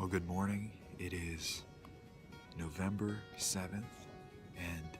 Well, good morning. It is November 7th, and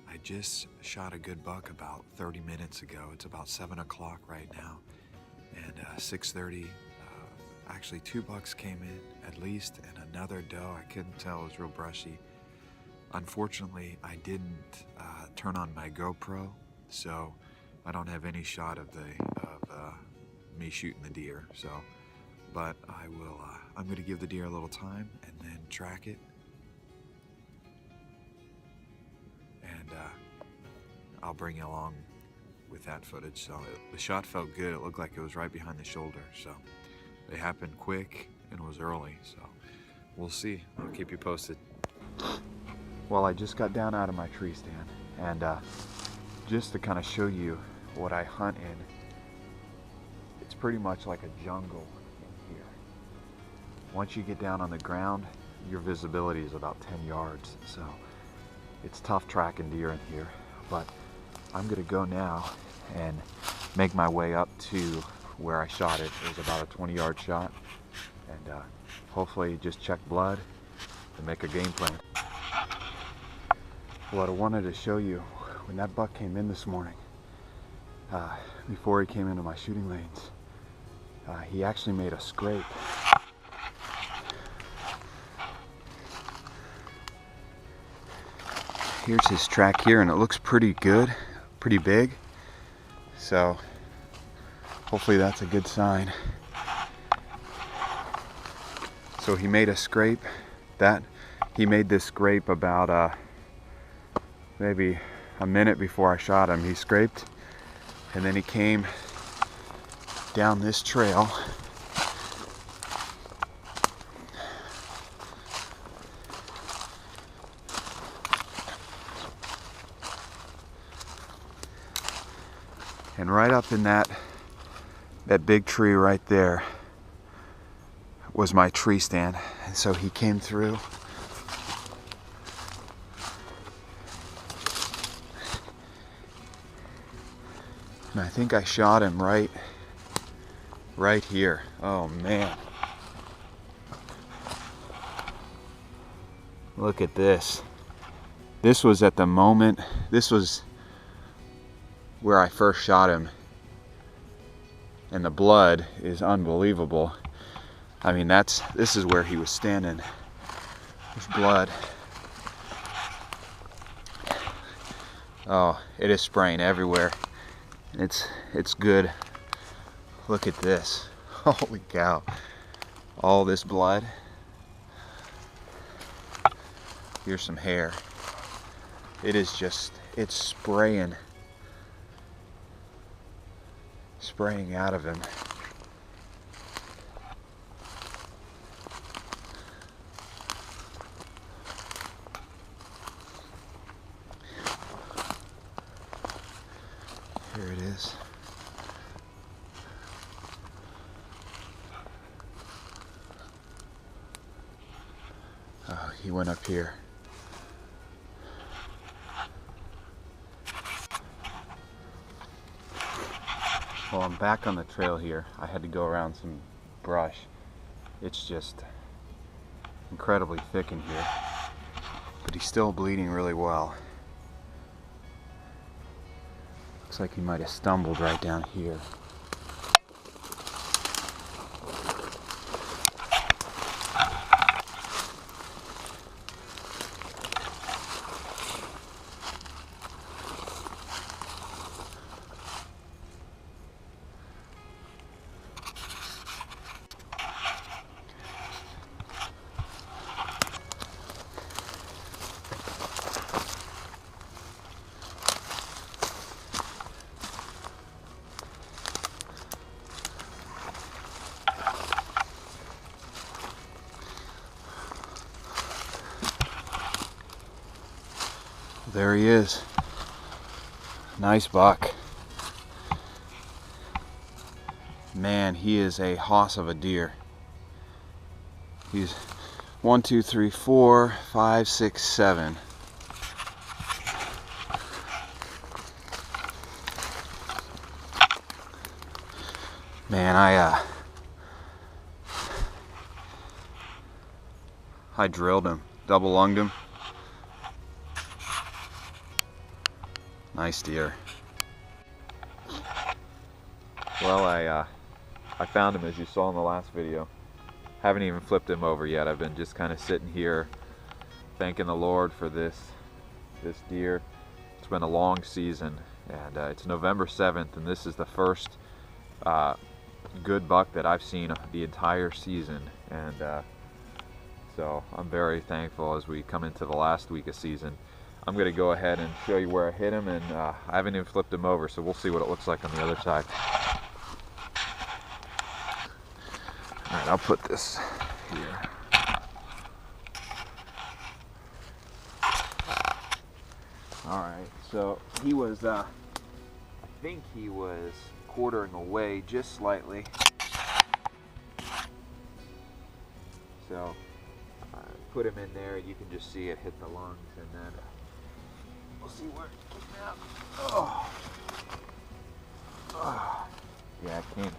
I just shot a good buck about 30 minutes ago. It's about 7 o'clock right now, and 6:30, actually 2 bucks came in at least, and another doe. I couldn't tell, it was real brushy. Unfortunately, I didn't turn on my GoPro, so I don't have any shot of me shooting the deer. But I will. I'm going to give the deer a little time and then track it, and I'll bring you along with that footage. So the shot felt good. It looked like it was right behind the shoulder. So it happened quick and it was early. So we'll see. I'll keep you posted. Well, I just got down out of my tree stand, and just to kind of show you what I hunt in, it's pretty much like a jungle in here. Once you get down on the ground, your visibility is about 10 yards, so it's tough tracking deer in here. But I'm gonna go now and make my way up to where I shot it. It was about a 20-yard shot, and hopefully just check blood and make a game plan. What I wanted to show you, when that buck came in this morning, before he came into my shooting lanes, he actually made a scrape. Here's his track here, and it looks pretty good, pretty big. So hopefully that's a good sign. So he made a scrape. He made this scrape about maybe a minute before I shot him. He scraped, and then he came down this trail. And right up in that big tree right there was my tree stand. And so he came through. And I think I shot him right here. Oh man. Look at this. This was at the moment, this was where I first shot him. And the blood is unbelievable. I mean, this is where he was standing. There's blood. Oh, it is spraying everywhere. It's good. Look at this. Holy cow. All this blood. Here's some hair. It is just, it's spraying out of him. Here it is. Oh, he went up here. Well, I'm back on the trail here. I had to go around some brush. It's just incredibly thick in here, but he's still bleeding really well. Looks like he might have stumbled right down here. There he is. Nice buck. Man, he is a hoss of a deer. He's 1, 2, 3, 4, 5, 6, 7. Man, I drilled him, double lunged him. Nice deer. Well, I found him, as you saw in the last video. Haven't even flipped him over yet. I've been just kind of sitting here thanking the Lord for this deer. It's been a long season, and it's November 7th, and this is the first good buck that I've seen the entire season. And so I'm very thankful as we come into the last week of season. I'm going to go ahead and show you where I hit him, and I haven't even flipped him over, so we'll see what it looks like on the other side. Alright, I'll put this here. Alright, so he was, I think he was quartering away just slightly. So, put him in there, you can just see it hit the lungs, and then we'll see where it came out. Oh. Oh. Yeah, it came.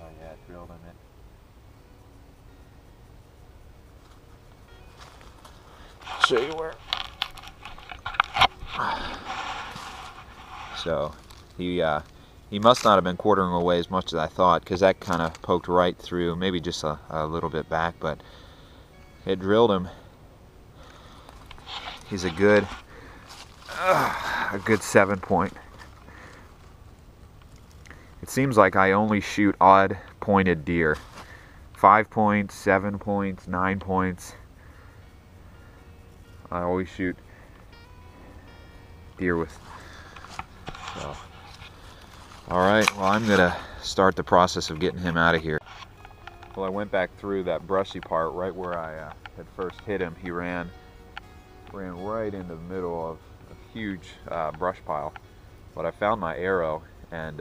Oh yeah, it drilled in it. Show you where. So he must not have been quartering away as much as I thought, because that kind of poked right through, maybe just a little bit back, but it drilled him. He's a good 7-point. It seems like I only shoot odd pointed deer. 5 points, 7 points, 9 points. I always shoot deer with. So. Alright, well, I'm gonna start the process of getting him out of here. Well, I went back through that brushy part right where I had first hit him. He ran right into the middle of a huge brush pile. But I found my arrow, and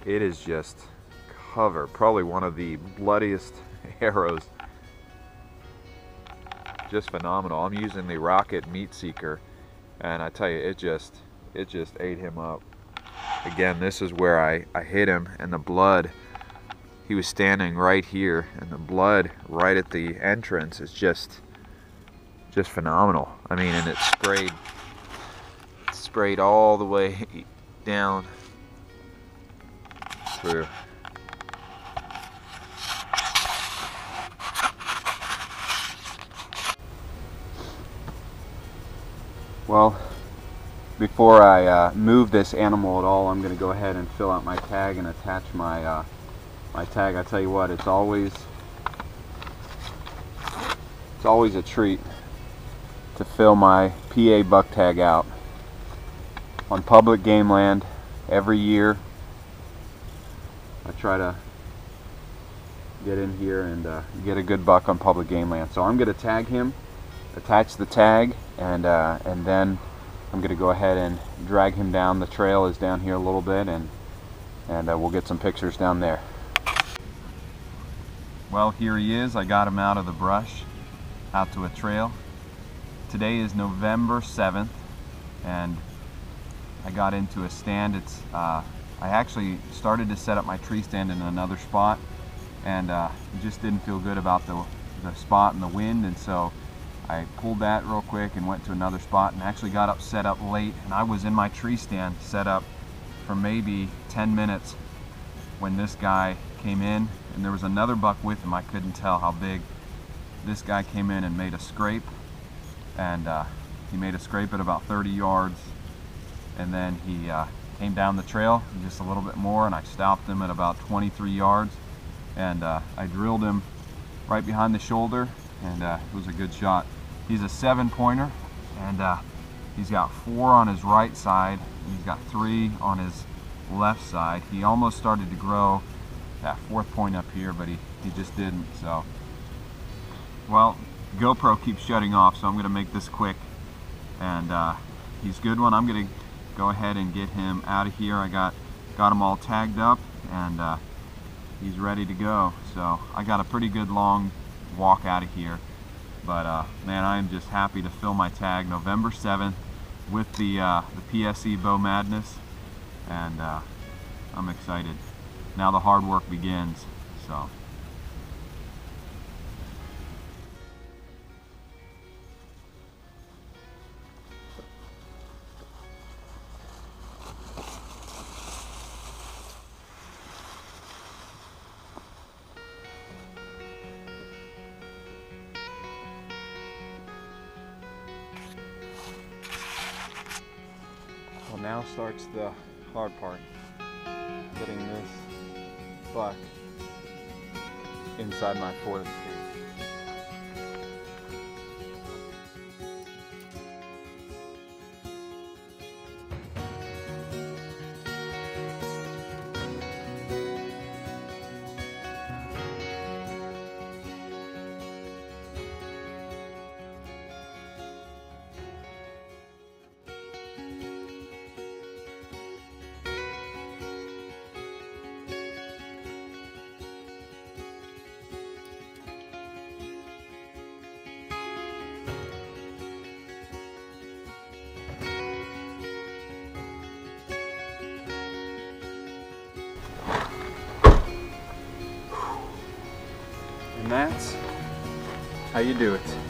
it is just covered. Probably one of the bloodiest arrows. Just phenomenal. I'm using the Rocket Meat Seeker, and I tell you, it just ate him up. Again, this is where I hit him, and the blood, he was standing right here, and the blood right at the entrance is just phenomenal. I mean, and it sprayed all the way down through. Well, before I move this animal at all, I'm going to go ahead and fill out my tag and attach my my tag. I tell you what, it's always a treat to fill my PA buck tag out on public game land every year. I try to get in here and get a good buck on public game land. So I'm going to tag him, attach the tag, and then I'm going to go ahead and drag him down. The trail is down here a little bit, and we'll get some pictures down there. Well, here he is. I got him out of the brush, out to a trail. Today is November 7th, and I got into a stand. I actually started to set up my tree stand in another spot, and just didn't feel good about the spot and the wind, and so I pulled that real quick and went to another spot, and actually got set up late, and I was in my tree stand set up for maybe 10 minutes when this guy came in, and there was another buck with him. I couldn't tell how big. This guy came in and made a scrape, and he made a scrape at about 30 yards, and then he came down the trail just a little bit more, and I stopped him at about 23 yards, and I drilled him right behind the shoulder, and it was a good shot. He's a 7-pointer, and he's got 4 on his right side, and he's got 3 on his left side. He almost started to grow that 4th point up here, but he just didn't. So, well, GoPro keeps shutting off, so I'm going to make this quick, and he's a good one. I'm going to go ahead and get him out of here. I got him all tagged up, and he's ready to go. So I got a pretty good long walk out of here, But man, I am just happy to fill my tag November 7th with the PSE Bow Madness, and I'm excited. Now the hard work begins. So. Well, now starts the hard part, getting this buck inside my foot. And that's how you do it.